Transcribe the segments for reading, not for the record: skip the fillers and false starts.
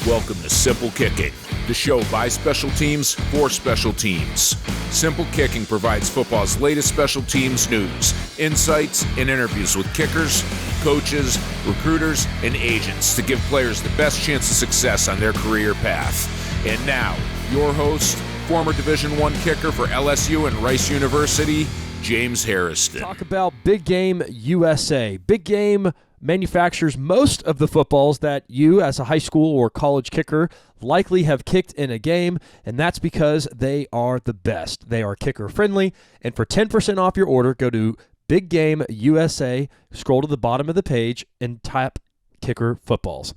Welcome to Simple Kicking, the show by special teams for special teams. Simple Kicking provides football's latest special teams news, insights, and interviews with kickers, coaches, recruiters, and agents to give players the best chance of success on their career path. And now, your host, former Division I kicker for LSU and Rice University, James Harrison. Talk about Big Game USA. Big Game manufactures most of the footballs that you, as a high school or college kicker, likely have kicked in a game, and that's because they are the best. They are kicker-friendly, and for 10% off your order, go to Big Game USA, scroll to the bottom of the page, and type kicker footballs.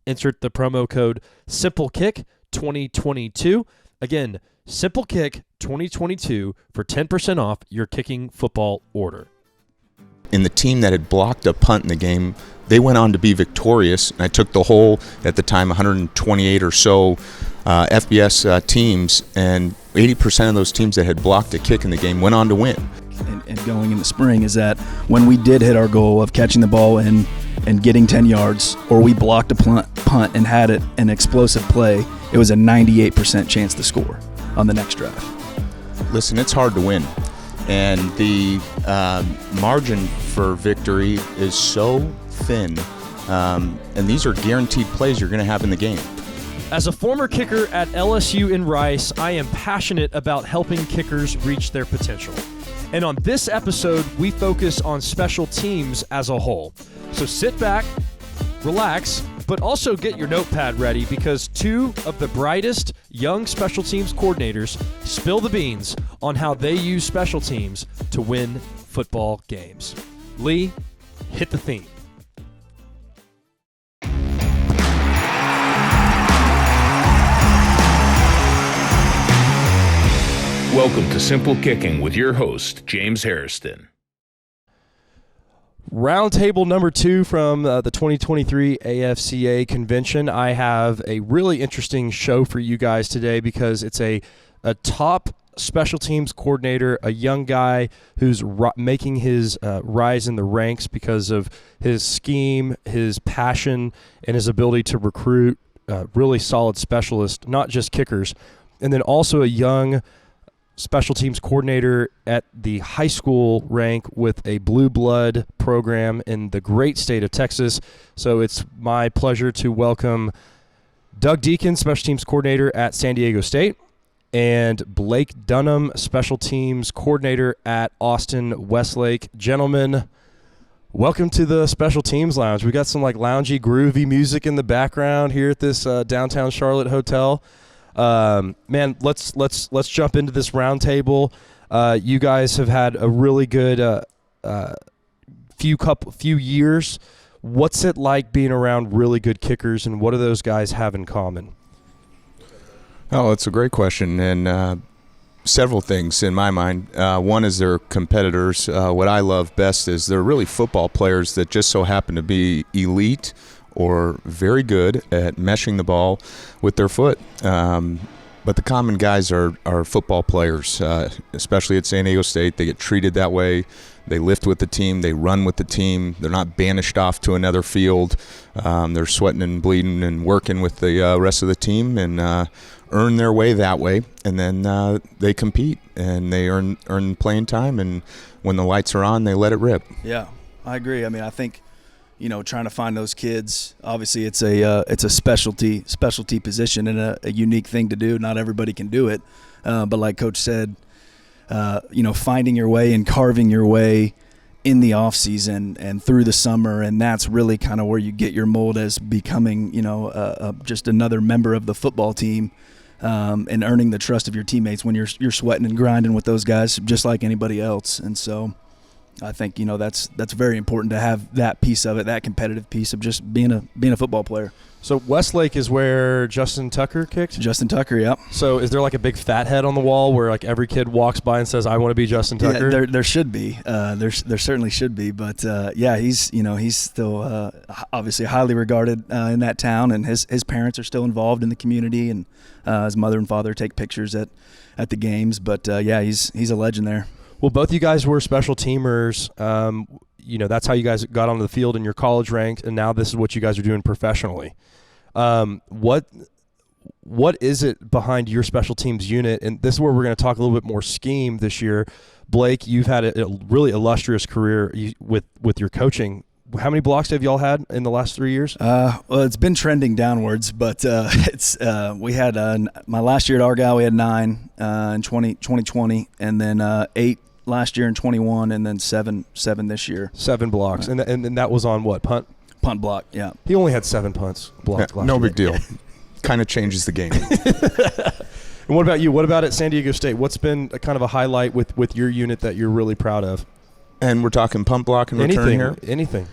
Insert the promo code SimpleKick2022. Again, SimpleKick 2022 for 10% off your kicking football order. In the team that had blocked a punt in the game, they went on to be victorious. And I took the whole, at the time, 128 or so FBS teams, and 80% of those teams that had blocked a kick in the game went on to win. And going in the spring is that when we did hit our goal of catching the ball and getting 10 yards, or we blocked a punt and had it an explosive play, it was a 98% chance to score on the next drive. Listen, it's hard to win. And the margin for victory is so thin, and these are guaranteed plays you're going to have in the game. As a former kicker at LSU and Rice, I am passionate about helping kickers reach their potential. And on this episode, we focus on special teams as a whole. So sit back, relax, but also get your notepad ready, because two of the brightest young special teams coordinators spill the beans on how they use special teams to win football games. Lee, hit the theme. Welcome to Simple Kicking with your host, James Harrison. Roundtable number 2 from the 2023 AFCA convention. I have a really interesting show for you guys today because it's a top special teams coordinator, a young guy who's making his rise in the ranks because of his scheme, his passion, and his ability to recruit really solid specialists, not just kickers. And then also a young special teams coordinator at the high school rank with a blue blood program in the great state of Texas. So it's my pleasure to welcome Doug Deakin, special teams coordinator at San Diego State, and Blake Dunham, special teams coordinator at Austin Westlake. Gentlemen, welcome to the Special Teams Lounge. We got some like loungy, groovy music in the background here at this downtown Charlotte hotel. Man, let's jump into this roundtable. You guys have had a really good few years. What's it like being around really good kickers, and what do those guys have in common? Oh, it's a great question, and several things in my mind. One is they're competitors. What I love best is they're really football players that just so happen to be elite or very good at meshing the ball with their foot. But the common guys are football players, especially at San Diego State. They get treated that way. They lift with the team. They run with the team. They're not banished off to another field. They're sweating and bleeding and working with the rest of the team and earn their way that way. And then they compete, and they earn playing time. And when the lights are on, they let it rip. Yeah, I agree. I mean, I think, trying to find those kids, obviously it's a specialty position and a unique thing to do. Not everybody can do it. But like Coach said, finding your way and carving your way in the off season and through the summer, and that's really kind of where you get your mold as becoming, just another member of the football team, and earning the trust of your teammates when you're sweating and grinding with those guys just like anybody else. And so I think that's very important to have that piece of it, that competitive piece of just being a football player. So Westlake is where Justin Tucker kicked? Justin Tucker, yeah. So is there like a big fat head on the wall where like every kid walks by and says, "I want to be Justin Tucker"? Yeah, there should be. There certainly should be. But he's still obviously highly regarded in that town, and his parents are still involved in the community, and his mother and father take pictures at the games. But he's a legend there. Well, both you guys were special teamers. That's how you guys got onto the field in your college ranks, and now this is what you guys are doing professionally. What is it behind your special teams unit? And this is where we're going to talk a little bit more scheme this year. Blake, you've had a really illustrious career with your coaching. How many blocks have y'all had in the last 3 years? Well, it's been trending downwards, but we had my last year at Argyle, we had 9 in 2020, and then 8 last year in 21, and then seven this year. 7 blocks, and that was on what, punt? Punt block, yeah. He only had 7 punts blocked last year. No big deal. Kind of changes the game. And what about you? What about at San Diego State? What's been a kind of a highlight with your unit that you're really proud of? And we're talking punt block and return here? Anything.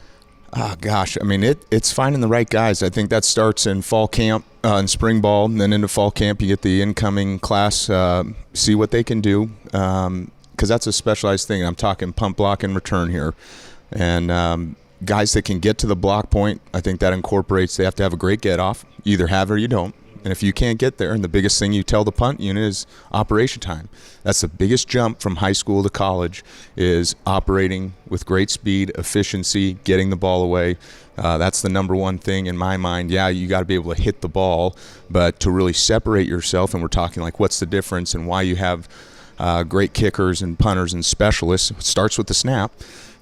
Oh, gosh. I mean, it's finding the right guys. I think that starts in fall camp and spring ball, and then into fall camp you get the incoming class, see what they can do, because that's a specialized thing. I'm talking punt block and return here. And guys that can get to the block point, I think that incorporates they have to have a great get-off. You either have it or you don't. And if you can't get there, and the biggest thing you tell the punt unit is operation time. That's the biggest jump from high school to college, is operating with great speed, efficiency, getting the ball away. That's the number one thing in my mind. Yeah, you got to be able to hit the ball, but to really separate yourself, and we're talking like what's the difference and why you have great kickers and punters and specialists. It starts with the snap.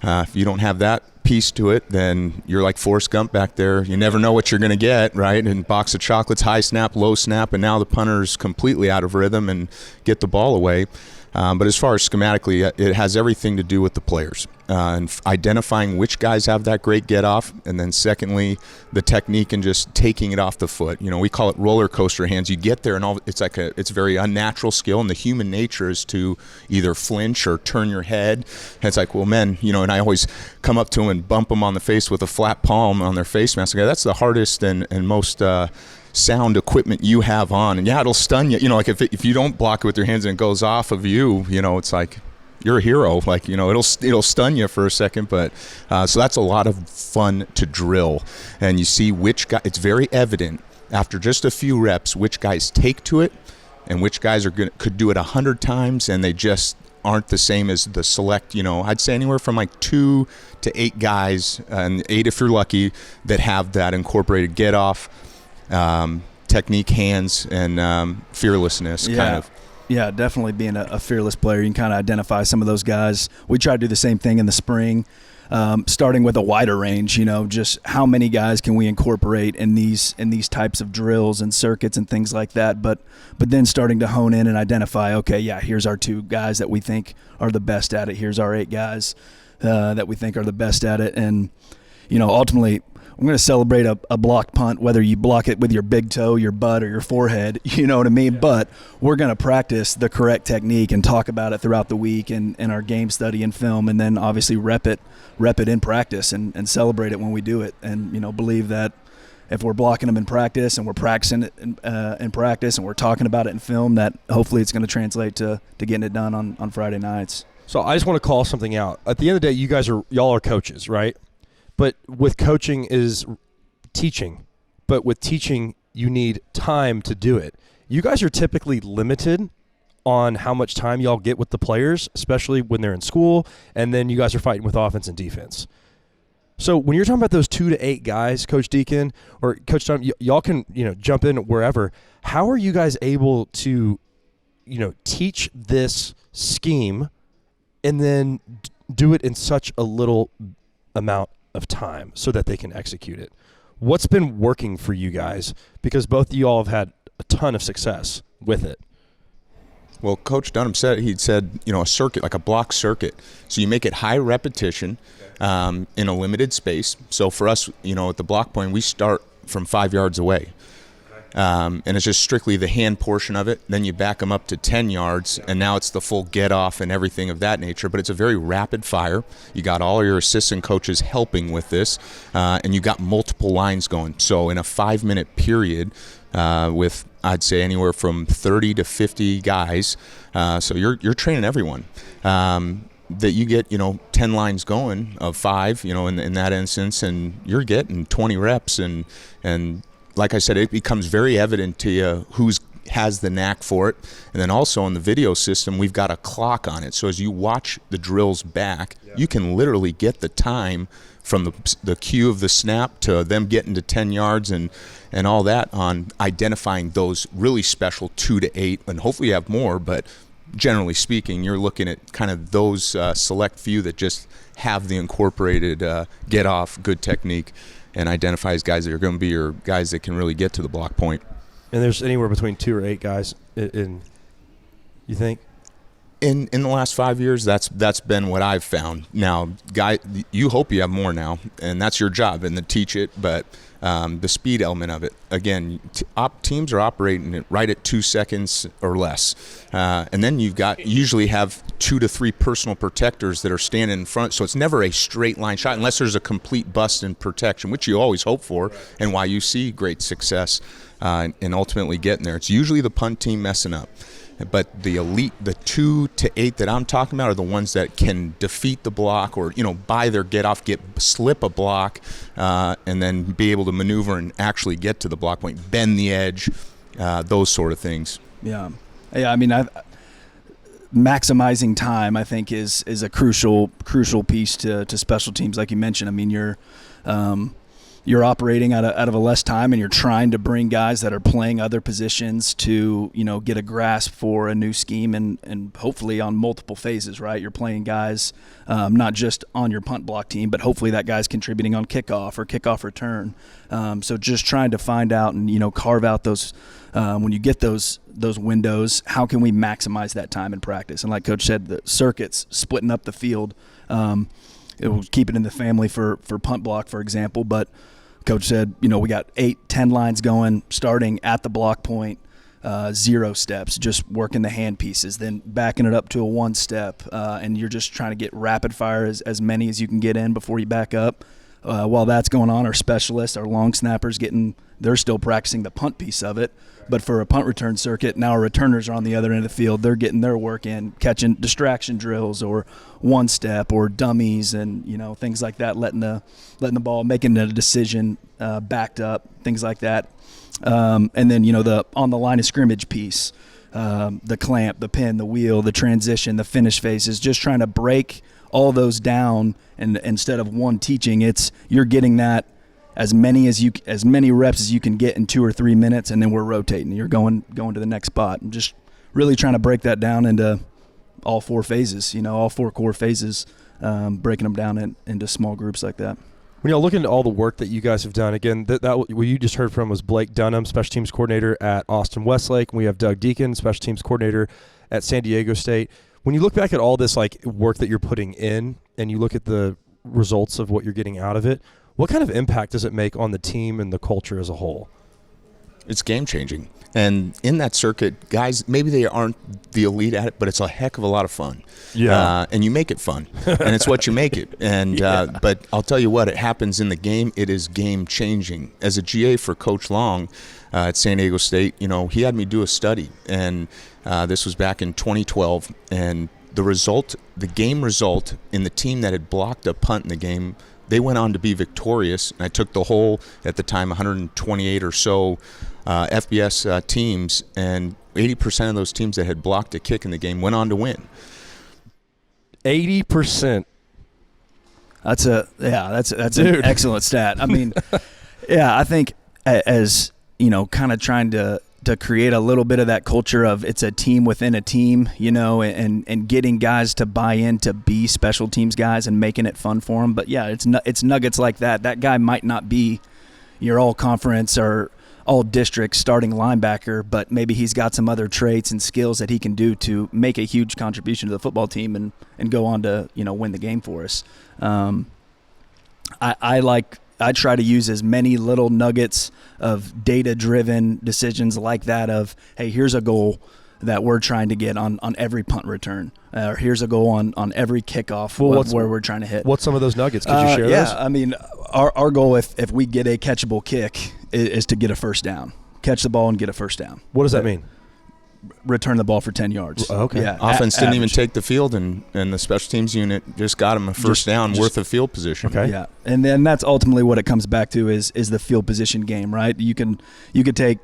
If you don't have that piece to it, then you're like Forrest Gump back there. You never know what you're going to get, right? And box of chocolates, high snap, low snap, and now the punter's completely out of rhythm and get the ball away. But as far as schematically, it has everything to do with the players and identifying which guys have that great get-off, and then secondly, the technique and just taking it off the foot. We call it roller coaster hands. You get there, and it's a very unnatural skill, and the human nature is to either flinch or turn your head. And it's like, well, men, and I always come up to them and bump them on the face with a flat palm on their face mask. That's the hardest and most sound equipment you have on, and it'll stun you. Like if you don't block it with your hands and it goes off of you, it's like you're a hero. Like it'll stun you for a second, but so that's a lot of fun to drill, and you see which guy. It's very evident after just a few reps which guys take to it, and which guys could do it 100 times, and they just aren't the same as the select. I'd say anywhere from like 2 to 8 guys, and 8 if you're lucky, that have that incorporated get off. Technique, hands, and fearlessness, kind of. Yeah, definitely being a fearless player. You can kind of identify some of those guys. We try to do the same thing in the spring, starting with a wider range. Just how many guys can we incorporate in these types of drills and circuits and things like that. But then starting to hone in and identify, okay, yeah, here's our 2 guys that we think are the best at it. Here's our 8 guys that we think are the best at it. And ultimately, I'm going to celebrate a blocked punt, whether you block it with your big toe, your butt, or your forehead, you know what I mean? Yeah. But we're going to practice the correct technique and talk about it throughout the week and our game study and film, and then obviously rep it in practice and celebrate it when we do it. And, believe that if we're blocking them in practice and we're practicing it in practice and we're talking about it in film, that hopefully it's going to translate to getting it done on Friday nights. So I just want to call something out. At the end of the day, y'all are coaches, right? But with coaching is teaching. But with teaching, you need time to do it. You guys are typically limited on how much time y'all get with the players, especially when they're in school, and then you guys are fighting with offense and defense. So when you're talking about those 2 to 8 guys, Coach Deakin or Coach Dunham, y'all can jump in wherever. How are you guys able to teach this scheme and then do it in such a little amount of time so that they can execute it? What's been working for you guys? Because both of you all have had a ton of success with it. Well, Coach Dunham said a circuit, like a block circuit. So you make it high repetition in a limited space. So for us, at the block point, we start from 5 yards away. And it's just strictly the hand portion of it. Then you back them up to 10 yards, and now it's the full get off and everything of that nature. But it's a very rapid fire. You got all your assistant coaches helping with this, and you got multiple lines going. So in a 5-minute period, with I'd say anywhere from 30 to 50 guys, so you're training everyone. That you get 10 lines going of 5, in that instance, and you're getting 20 reps and like I said, it becomes very evident to you who's has the knack for it. And then also in the video system, we've got a clock on it. So as you watch the drills back, you can literally get the time from the cue of the snap to them getting to 10 yards and all that on identifying those really special 2 to 8. And hopefully you have more, but generally speaking, you're looking at kind of those select few that just have the incorporated get off, good technique, and identifies guys that are going to be your guys that can really get to the block point. And there's anywhere between 2 or 8 guys in you think? In the last 5 years, that's been what I've found. Now, you hope you have more now, and that's your job, and to teach it. But the speed element of it, again, teams are operating it right at 2 seconds or less, and then usually have 2 to 3 personal protectors that are standing in front. So it's never a straight line shot unless there's a complete bust in protection, which you always hope for, and why you see great success in ultimately getting there. It's usually the punt team messing up. But the elite, the 2 to 8 that I'm talking about, are the ones that can defeat the block, or by their get off, slip a block, and then be able to maneuver and actually get to the block point, bend the edge, those sort of things. Yeah. I mean, maximizing time, I think, is a crucial piece to special teams, like you mentioned. I mean, you're operating out of a less time, and you're trying to bring guys that are playing other positions to, get a grasp for a new scheme, and hopefully on multiple phases, right? You're playing guys not just on your punt block team, but hopefully that guy's contributing on kickoff or kickoff return. So just trying to find out and, carve out those when you get those windows, how can we maximize that time in practice? And like Coach said, the circuits, splitting up the field, it will keep it in the family for punt block, for example. But Coach said, we got 8-10 lines going, starting at the block point, 0 steps, just working the hand pieces, then backing it up to a 1 step, and you're just trying to get rapid fire as many as you can get in before you back up. While that's going on, our specialists, our long snappers, they're still practicing the punt piece of it. But for a punt return circuit, now our returners are on the other end of the field. They're getting their work in, catching distraction drills or 1 step or dummies and, things like that, letting the ball, making a decision backed up, things like that. And then, the on the line of scrimmage piece, the clamp, the pin, the wheel, the transition, the finish phases, just trying to break all those down. And instead of one teaching, you're getting that as many reps as you can get in 2 or 3 minutes, and then we're rotating. You're going to the next spot, and just really trying to break that down into all 4 phases. All 4 core phases, breaking them down into small groups like that. When y'all look into all the work that you guys have done, again, that what you just heard from was Blake Dunham, special teams coordinator at Austin Westlake. We have Doug Deakin, special teams coordinator at San Diego State. When you look back at all this work that you're putting in, and you look at the results of what you're getting out of it, what kind of impact does it make on the team and the culture as a whole? It's game-changing. And in that circuit, guys, maybe they aren't the elite at it, but it's a heck of a lot of fun. Yeah. And you make it fun, and it's what you make it. And but I'll tell you what, it happens in the game. It is game-changing. As a GA for Coach Long at San Diego State, he had me do a study, and this was back in 2012, and the game result in the team that had blocked a punt in the game, they went on to be victorious. And I took the whole, at the time, 128 or so FBS teams, and 80% of those teams that had blocked a kick in the game went on to win. 80%. That's an excellent stat. I mean, I think as kind of trying to create a little bit of that culture of it's a team within a team, and getting guys to buy in to be special teams guys and making it fun for them. But it's nuggets like that. That guy might not be your all conference or all district starting linebacker, but maybe he's got some other traits and skills that he can do to make a huge contribution to the football team and go on to win the game for us. I try to use as many little nuggets of data-driven decisions like that of, hey, here's a goal that we're trying to get on every punt return. Or here's a goal on every kickoff where we're trying to hit. What's some of those nuggets? Could you share those? Yeah, I mean, our goal if we get a catchable kick is to get a first down. Catch the ball and get a first down. What does that mean? Return the ball for 10 yards. Okay. Yeah, Offense didn't even take the field, and the special teams unit just got him a first down worth of field position. Okay. Yeah, and then that's ultimately what it comes back to is the field position game, right? You could take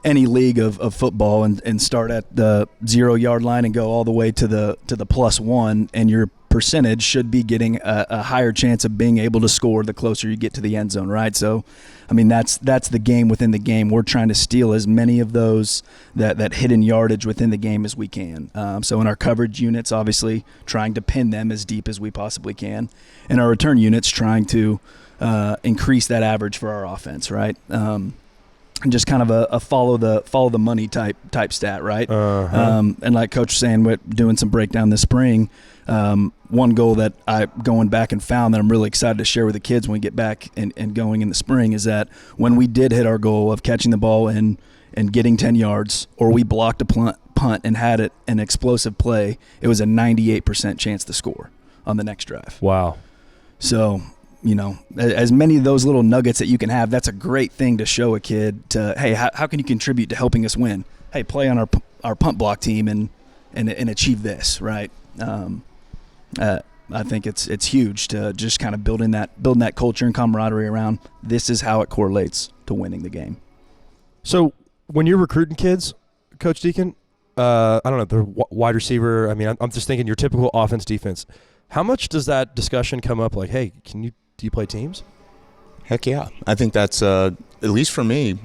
any league of football and start at the 0-yard line and go all the way to the +1, and your percentage should be getting a higher chance of being able to score the closer you get to the end zone, right? So, I mean, that's the game within the game. We're trying to steal as many of those that hidden yardage within the game as we can. So in our coverage units, obviously trying to pin them as deep as we possibly can. In our return units, trying to increase that average for our offense, right? And just kind of a follow the money type stat, right? And like Coach was saying, we're doing some breakdown this spring. One goal that I going back and found that I'm really excited to share with the kids when we get back and going in the spring is that when we did hit our goal of catching the ball and getting 10 yards, or we blocked a punt and had an explosive play, it was a 98% chance to score on the next drive. Wow. So, you know, as many of those little nuggets that you can have, that's a great thing to show a kid to, hey, how can you contribute to helping us win? Hey, play on our punt block team and achieve this, right? I think it's huge to just kind of building that culture and camaraderie around this is how it correlates to winning the game. So when you're recruiting kids, Coach Deakin, I don't know, the wide receiver, I mean, I'm just thinking your typical offense, defense. How much does that discussion come up like, hey, do you play teams? Heck yeah. I think that's, at least for me,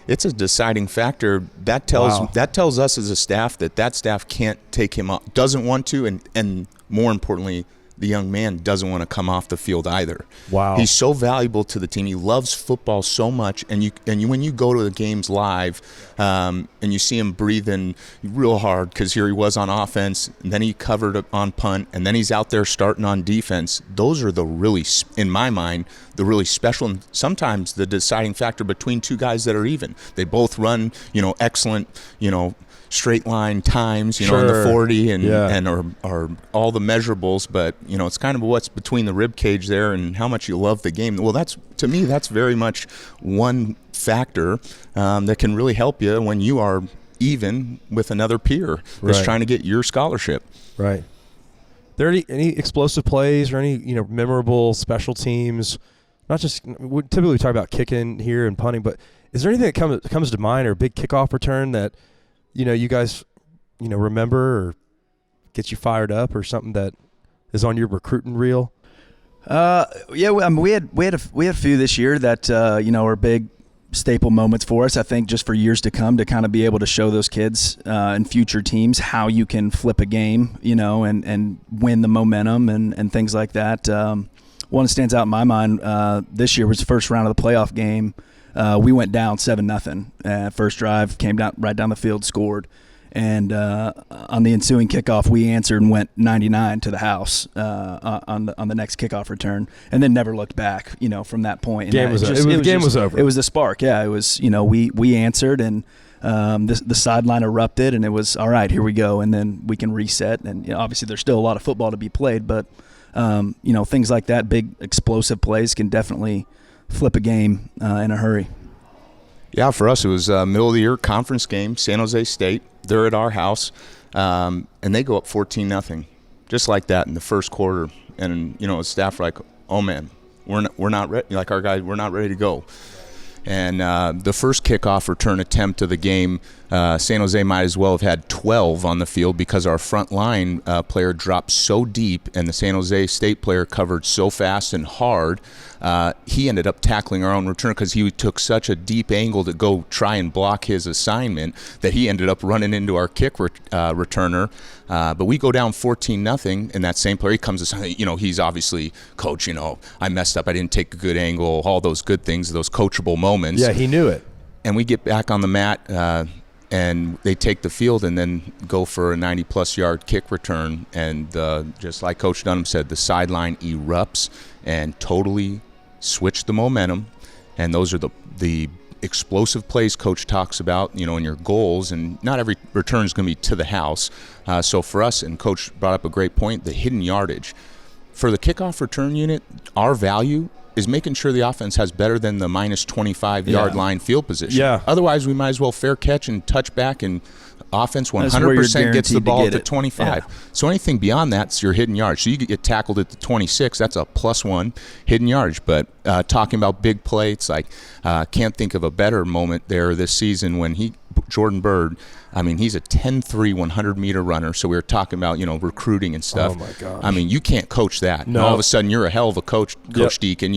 it's a deciding factor. That tells us as a staff that staff can't take him off, doesn't want to, and more importantly, the young man doesn't want to come off the field either. Wow. He's so valuable to the team. He loves football so much, and when you go to the games live, and you see him breathing real hard because here he was on offense, and then he covered on punt, and then he's out there starting on defense. Those are in my mind, the really special, and sometimes the deciding factor between two guys that are even. They both run, excellent, straight line times, in the 40 and are all the measurables, but it's kind of what's between the rib cage there and how much you love the game. Well, that's very much one factor that can really help you when you are even with another peer that's trying to get your scholarship. Right. There any explosive plays or any memorable special teams? Not just typically we talk about kicking here and punting, but is there anything that comes to mind, or a big kickoff return that you guys, remember or gets you fired up, or something that is on your recruiting reel? Yeah, I mean, we had a few this year that are big staple moments for us. I think just for years to come, to kind of be able to show those kids and future teams how you can flip a game, and win the momentum and things like that. One that stands out in my mind this year was the first round of the playoff game. We went down 7-0. First drive, came right down the field, scored. And on the ensuing kickoff, we answered and went 99 to the house on the next kickoff return, and then never looked back. From that point, game was over. It was the spark. Yeah, it was. We answered, and the sideline erupted, and it was all right. Here we go, and then we can reset. And obviously, there's still a lot of football to be played, but things like that, big explosive plays, can definitely flip a game in a hurry. Yeah, for us it was middle of the year conference game, San Jose State. They're at our house, and they go up 14-0, just like that in the first quarter. And the staff are like, "Oh man, we're not ready." Like our guys, we're not ready to go. And the first kickoff return attempt of the game, San Jose might as well have had 12 on the field because our front line player dropped so deep and the San Jose State player covered so fast and hard. He ended up tackling our own return because he took such a deep angle to go try and block his assignment that he ended up running into our kick returner. But we go down 14-0, and that same player, he comes to, he's obviously, "Coach, I messed up. I didn't take a good angle," all those good things, those coachable moments. Yeah, he knew it. And we get back on the mat, and they take the field and then go for a 90-plus yard kick return. And just like Coach Dunham said, the sideline erupts and totally switched the momentum. And those are the explosive plays Coach talks about, in your goals. And not every return is going to be to the house. So for us, and Coach brought up a great point, the hidden yardage. For the kickoff return unit, our value is making sure the offense has better than the minus 25-yard line field position. Yeah. Otherwise, we might as well fair catch and touch back and offense That's where you're 100% gets the guaranteed to ball get at the it. 25. Yeah. So anything beyond that's your hidden yardage. So you get tackled at the 26, that's a +1 hidden yardage. But talking about big play, it's like can't think of a better moment there this season when Jordan Byrd, I mean, he's a 10-3 100-meter runner. So we were talking about, recruiting and stuff. Oh, my gosh. I mean, you can't coach that. No. And all of a sudden, you're a hell of a coach, Coach Deakin.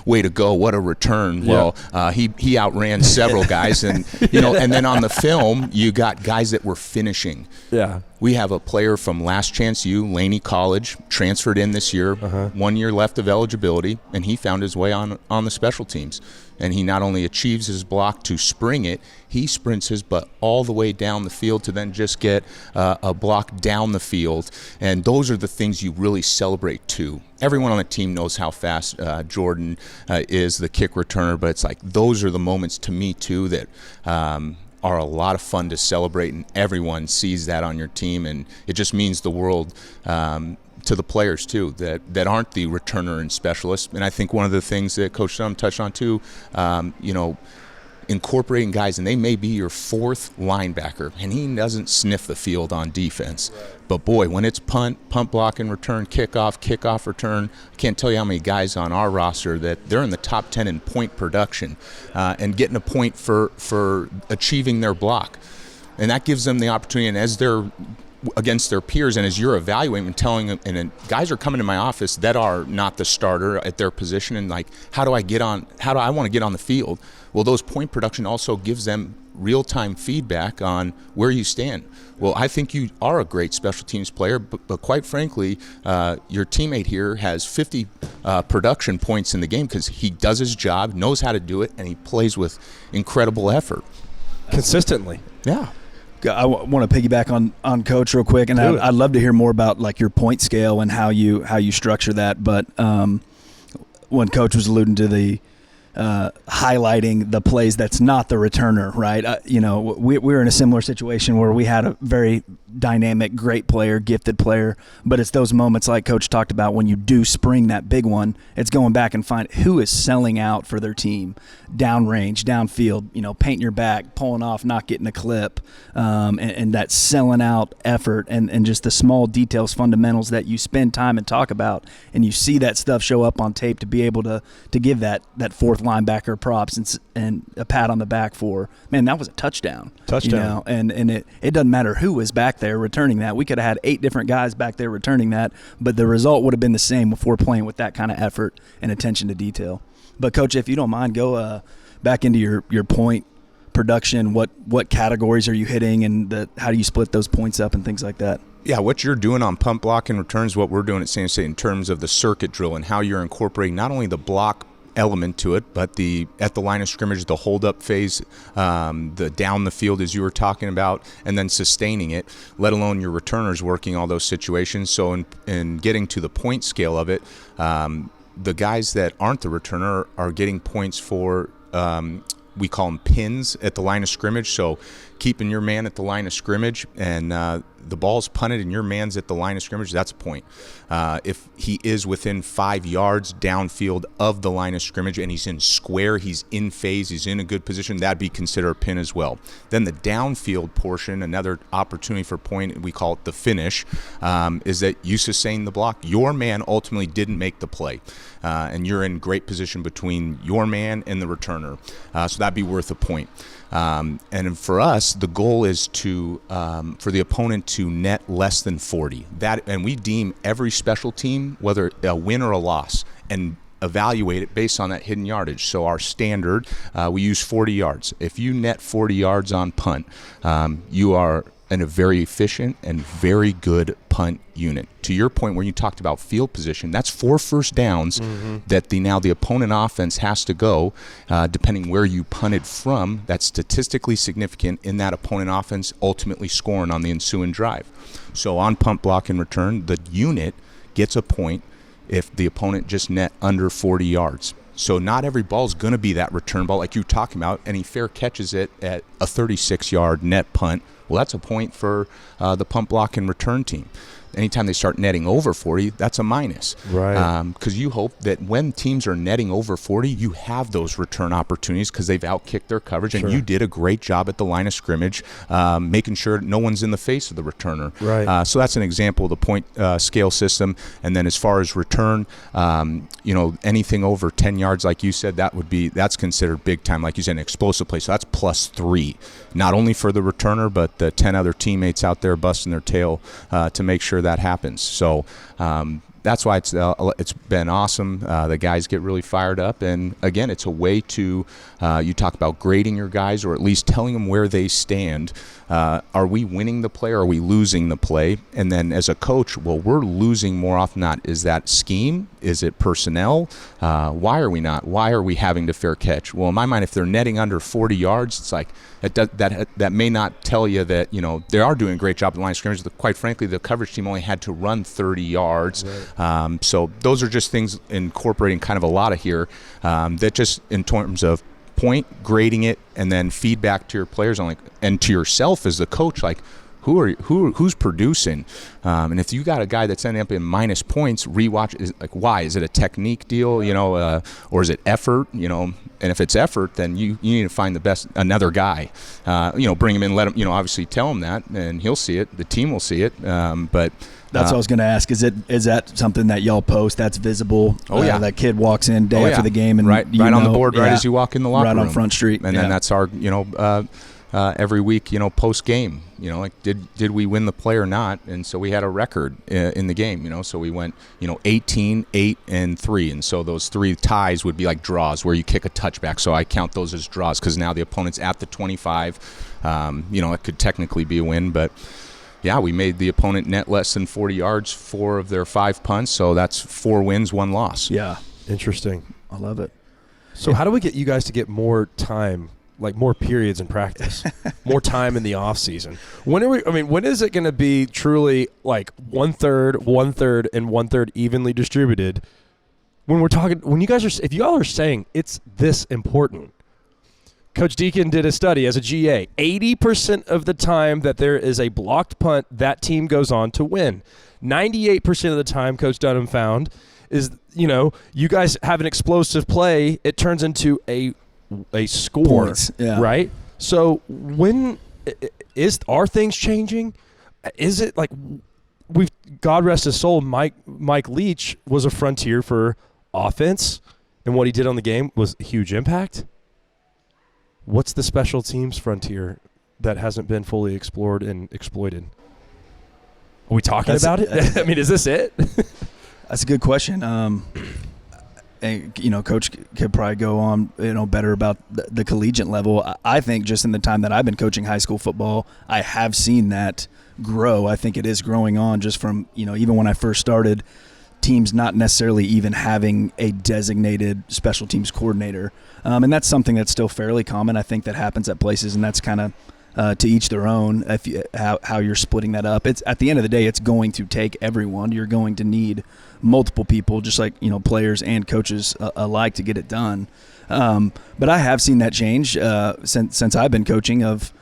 Way to go. What a return. Yep. Well, he outran several guys. And, and then on the film, you got guys that were finishing. Yeah. We have a player from Last Chance U, Laney College, transferred in this year, 1 year left of eligibility, and he found his way on the special teams. And he not only achieves his block to spring it, he sprints his butt all the way down the field to then just get a block down the field. And those are the things you really celebrate too. Everyone on the team knows how fast Jordan is, the kick returner, but it's like those are the moments to me too that are a lot of fun to celebrate, and everyone sees that on your team, and it just means the world to the players too that aren't the returner and specialist. And I think one of the things that Coach Dunham touched on too, incorporating guys, and they may be your fourth linebacker, and he doesn't sniff the field on defense. Right. But boy, when it's punt block and return, kickoff return, I can't tell you how many guys on our roster that they're in the top 10 in point production and getting a point for achieving their block. And that gives them the opportunity, and as they're against their peers, and as you're evaluating and telling them, and guys are coming to my office that are not the starter at their position, and like, how do I want to get on the field? Well, those point production also gives them real-time feedback on where you stand. Well, I think you are a great special teams player, but quite frankly, your teammate here has 50 production points in the game because he does his job, knows how to do it, and he plays with incredible effort. Consistently. Yeah. I want to piggyback on Coach real quick, and I'd love to hear more about like your point scale and how you structure that. But when Coach was alluding to the highlighting the plays that's not the returner, right? We're in a similar situation where we had a very dynamic, great player, gifted player, but it's those moments like Coach talked about when you do spring that big one, it's going back and find who is selling out for their team, downrange, downfield, painting your back, pulling off, not getting a clip, and that selling out effort and just the small details, fundamentals that you spend time and talk about, and you see that stuff show up on tape to be able to give that fourth linebacker props and a pat on the back for, man, that was a touchdown. And it doesn't matter who was back there returning that. We could have had 8 different guys back there returning that, but the result would have been the same if we're playing with that kind of effort and attention to detail. But Coach, if you don't mind, go back into your point production. What categories are you hitting, and how do you split those points up and things like that? Yeah, what you're doing on pump block and returns, what we're doing at San Jose in terms of the circuit drill and how you're incorporating not only the block element to it, but at the line of scrimmage, the hold-up phase, the down the field as you were talking about, and then sustaining it, let alone your returners working all those situations. So in getting to the point scale of it, the guys that aren't the returner are getting points for we call them pins at the line of scrimmage. So keeping your man at the line of scrimmage and the ball's punted and your man's at the line of scrimmage, that's a point. If he is within 5 yards downfield of the line of scrimmage and he's in square, he's in phase, he's in a good position, that'd be considered a pin as well. Then the downfield portion, another opportunity for point, we call it the finish, is that you sustain the block. Your man ultimately didn't make the play, and you're in great position between your man and the returner. So that'd be worth a point. And for us, the goal is for the opponent to net less than 40. And we deem every special team, whether a win or a loss, and evaluate it based on that hidden yardage. So our standard, we use 40 yards. If you net 40 yards on punt, you are in a very efficient and very good punt unit. To your point where you talked about field position, that's 4 first downs that the opponent offense has to go, depending where you punted from. That's statistically significant in that opponent offense ultimately scoring on the ensuing drive. So on punt block and return, the unit gets a point if the opponent just net under 40 yards. So not every ball is going to be that return ball like you're talking about, and he fair catches it at a 36-yard net punt. Well, that's a point for the punt block and return team. Anytime they start netting over 40, that's a minus. Right. Because you hope that when teams are netting over 40, you have those return opportunities because they've outkicked their coverage, and you did a great job at the line of scrimmage, making sure no one's in the face of the returner. Right. So that's an example of the point scale system. And then as far as return, anything over 10 yards, like you said, that's considered big time. Like you said, an explosive play. So that's +3, not only for the returner, but the 10 other teammates out there busting their tail to make sure that happens. So that's why it's been awesome. The guys get really fired up, and again, it's a way to you talk about grading your guys, or at least telling them where they stand. Are we winning the play, or are we losing the play? And then as a coach, well, we're losing more often than not. Is that scheme? Is it personnel? Why are we not? Why are we having to fair catch? Well, in my mind, if they're netting under 40 yards, it's like that may not tell you that they are doing a great job at the line of scrimmage. Quite frankly, the coverage team only had to run 30 yards. Right. So those are just things incorporating kind of a lot of here that just in terms of point, grading it, and then feedback to your players and to yourself as the coach, like who's producing, and if you got a guy that's ending up in minus points, rewatch why is it a technique deal, or is it effort, and if it's effort, then you need to find another guy, bring him in, let him, obviously tell him that, and he'll see it, the team will see it, but. That's what I was going to ask. Is that something that y'all post that's visible? Oh, yeah. That kid walks in day after the game and right on the board, right as you walk in the locker room. Right on Front Street. And then that's our, every week, post game, did we win the play or not? And so we had a record in the game, so we went, 18, 8, and 3. And so those 3 ties would be like draws where you kick a touchback. So I count those as draws because now the opponent's at the 25. It could technically be a win, but. Yeah, we made the opponent net less than 40 yards 4 of their 5 punts, so that's 4 wins, 1 loss. Yeah. Interesting. I love it. So how do we get you guys to get more time, like more periods in practice, more time in the off season? When is it going to be truly like 1/3, 1/3, and 1/3 evenly distributed? If y'all are saying it's this important. Coach Deakin did a study as a GA. 80% of the time that there is a blocked punt, that team goes on to win. 98% of the time, Coach Dunham found, is, you guys have an explosive play, it turns into a score, points, yeah. Right? So are things changing? Is it like God rest his soul, Mike Leach was a frontier for offense, and what he did on the game was a huge impact. What's the special teams frontier that hasn't been fully explored and exploited? Are we talking about it? Is this it? That's a good question. Coach could probably go on, better about the collegiate level. I think just in the time that I've been coaching high school football, I have seen that grow. I think it is growing on just from, even when I first started, teams not necessarily even having a designated special teams coordinator. And that's something that's still fairly common. I think that happens at places, and that's kind of to each their own how you're splitting that up. It's at the end of the day, it's going to take everyone. You're going to need multiple people, just like players and coaches alike, to get it done. But I have seen that change since I've been coaching, of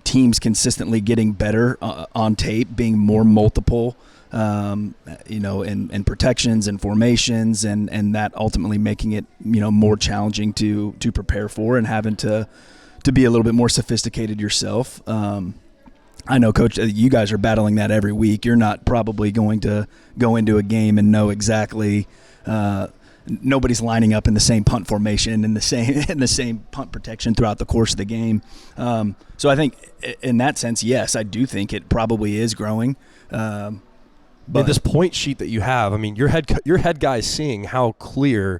teams consistently getting better on tape, being more multiple. In protections and formations, and that ultimately making it, more challenging to prepare for, and having to be a little bit more sophisticated yourself. I know, Coach, you guys are battling that every week. You're not probably going to go into a game and know exactly. Nobody's lining up in the same punt formation and the same punt protection throughout the course of the game. So I think in that sense, yes, I do think it probably is growing. But this point sheet that you have, your head guy is seeing how clear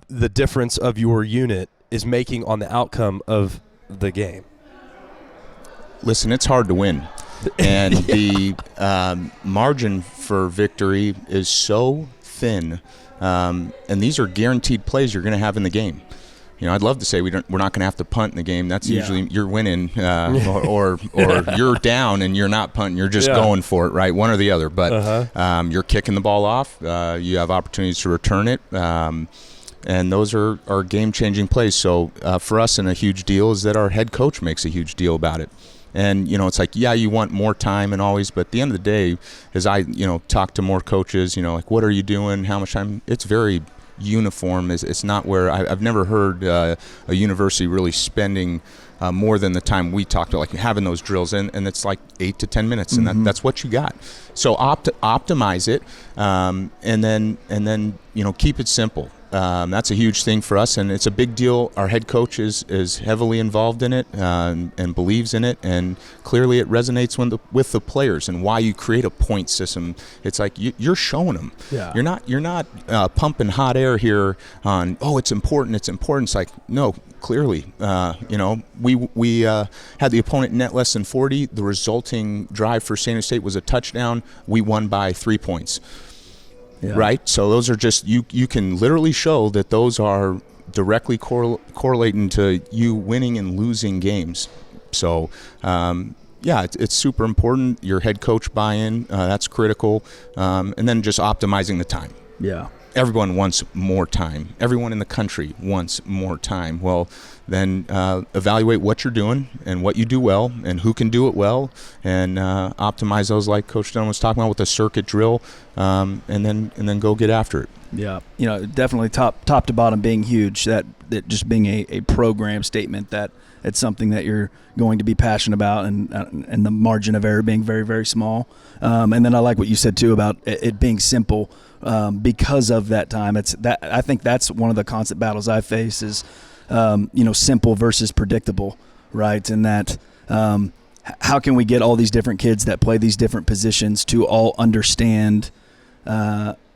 the difference of your unit is making on the outcome of the game. Listen, it's hard to win. And the margin for victory is so thin. And these are guaranteed plays you're going to have in the game. I'd love to say we're not going to have to punt in the game. That's usually you're winning, or you're down and you're not punting. You're just going for it, right? One or the other. But you're kicking the ball off. You have opportunities to return it, and those are game-changing plays. So for us, and a huge deal is that our head coach makes a huge deal about it. And, it's like, yeah, you want more time and always, but at the end of the day, as I, talk to more coaches, like, what are you doing? How much time? It's very uniform. It's not where I've never heard a university really spending more than the time we talked about, like having those drills and it's like 8 to 10 minutes, and that's what you got. So optimize it, and then keep it simple. That's a huge thing for us, and it's a big deal. Our head coach is heavily involved in it and believes in it, and clearly it resonates with the players and why you create a point system. It's like you're showing them. Yeah. You're not pumping hot air here on, it's important. It's like, no, clearly, we had the opponent net less than 40. The resulting drive for San Diego State was a touchdown. We won by 3 points. Yeah. Right? So those are just, you can literally show that those are directly correlating to you winning and losing games. So, it's super important. Your head coach buy-in, that's critical. And then just optimizing the time. Yeah. Everyone wants more time. Everyone in the country wants more time. Well, then evaluate what you're doing and what you do well and who can do it well, and optimize those, like Coach Dunham was talking about with the circuit drill, and then go get after it. Yeah, definitely top to bottom being huge. That just being a program statement that it's something that you're going to be passionate about, and the margin of error being very, very small. And then I like what you said too about it being simple. Because of that time, I think that's one of the constant battles I face is, simple versus predictable, right? And that how can we get all these different kids that play these different positions to all understand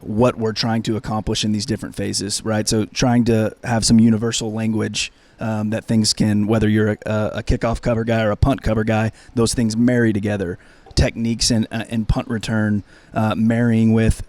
what we're trying to accomplish in these different phases, right? So trying to have some universal language that things can, whether you're a kickoff cover guy or a punt cover guy, those things marry together. Techniques in punt return marrying with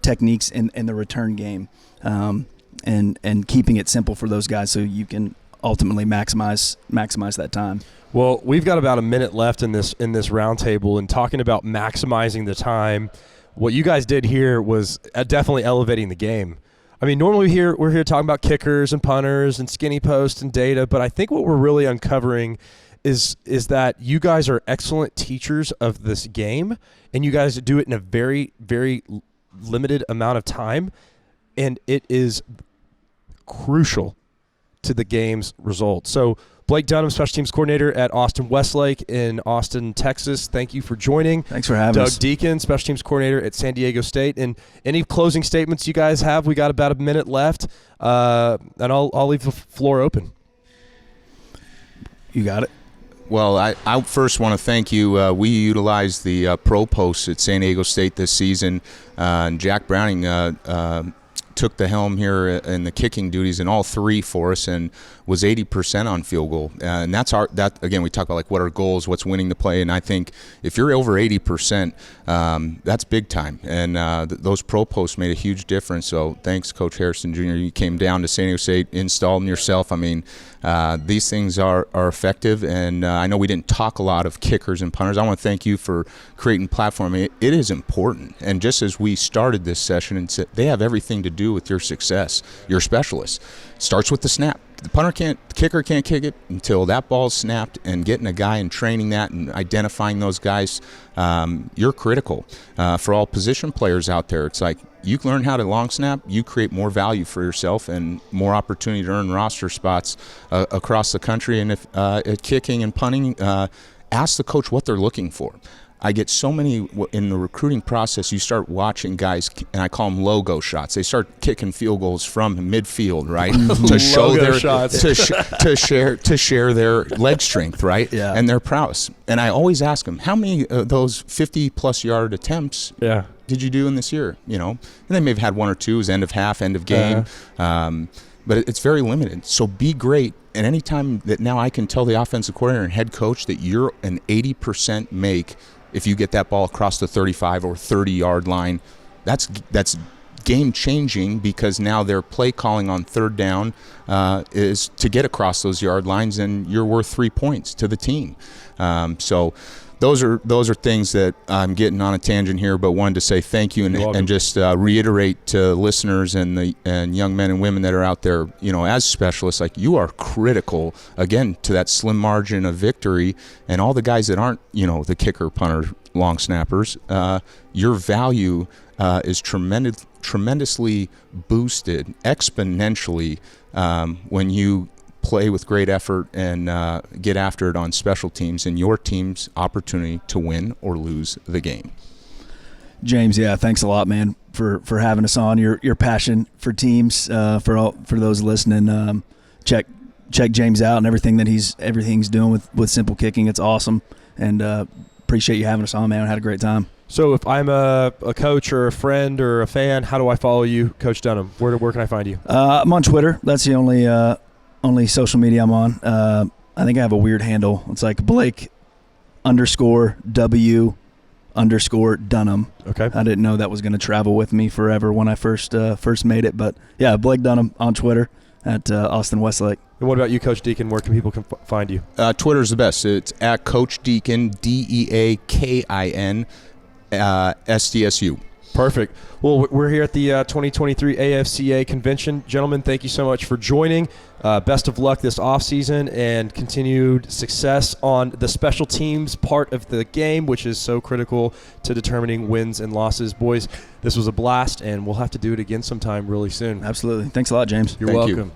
techniques in the return game, and keeping it simple for those guys so you can ultimately maximize that time. Well, we've got about a minute left in this roundtable, and talking about maximizing the time. What you guys did here was definitely elevating the game. I mean, normally we're here talking about kickers and punters and skinny post and data, but I think what we're really uncovering is that you guys are excellent teachers of this game, and you guys do it in a very, very limited amount of time, and it is crucial to the game's results. So Blake Dunham, special teams coordinator at Westlake in Austin, Texas, thank you for joining. Thanks for having us. Doug Deakin, special teams coordinator at San Diego State. And any closing statements you guys have? We got about a minute left, and I'll leave the floor open. You got it. Well, I first want to thank you. We utilized the pro post at San Diego State this season, and Jack Browning took the helm here in the kicking duties in all three for us, and was 80% on field goal. And that's that again, we talk about like what are goals, what's winning the play, and I think if you're over 80%, that's big time. And those pro posts made a huge difference. So thanks, Coach Harrison Jr. You came down to San Diego State, installed them yourself. I mean, these things are effective, and I know we didn't talk a lot of kickers and punters. I want to thank you for creating platform. It is important, and just as we started this session and said, they have everything to do with your success. Your specialist starts with the snap. The kicker can't kick it until that ball's snapped, and getting a guy and training that and identifying those guys, you're critical. For all position players out there, it's like you learn how to long snap, you create more value for yourself and more opportunity to earn roster spots across the country. And if at kicking and punting, ask the coach what they're looking for. I get so many in the recruiting process. You start watching guys, and I call them logo shots. They start kicking field goals from midfield, right, to show their shots, to share their leg strength, right, and their prowess. And I always ask them, how many of those 50-plus yard attempts did you do in this year? And they may have had one or two, as end of half, end of game, but it's very limited. So be great. And anytime that now I can tell the offensive coordinator and head coach that you're an 80% make if you get that ball across the 35 or 30-yard line, that's game-changing, because now their play calling on third down is to get across those yard lines, and you're worth 3 points to the team. So those are things that I'm getting on a tangent here, but wanted to say thank you and just reiterate to listeners and young men and women that are out there, as specialists, like, you are critical, again, to that slim margin of victory. And all the guys that aren't, the kicker, punter, long snappers, your value is tremendously boosted exponentially when you play with great effort and get after it on special teams and your team's opportunity to win or lose the game. James, yeah, thanks a lot, man, for having us on. Your passion for teams, for those listening, check James out and everything he's doing with Simple Kicking. It's awesome, and appreciate you having us on, man. I had a great time. So if I'm a coach or a friend or a fan, how do I follow you, Coach Dunham? Where can I find you? I'm on Twitter. That's the only social media I'm on. I think I have a weird handle. It's like Blake_W_Dunham. Okay. I didn't know that was going to travel with me forever when I first made it. But, yeah, Blake Dunham on Twitter at Austin Westlake. And what about you, Coach Deakin? Where can people find you? Twitter's the best. It's at Coach Deakin, DEAKIN, SDSU. Perfect. Well, we're here at the 2023 AFCA convention. Gentlemen, thank you so much for joining. Best of luck this offseason and continued success on the special teams part of the game, which is so critical to determining wins and losses. Boys, this was a blast, and we'll have to do it again sometime really soon. Absolutely. Thanks a lot, James. You're welcome.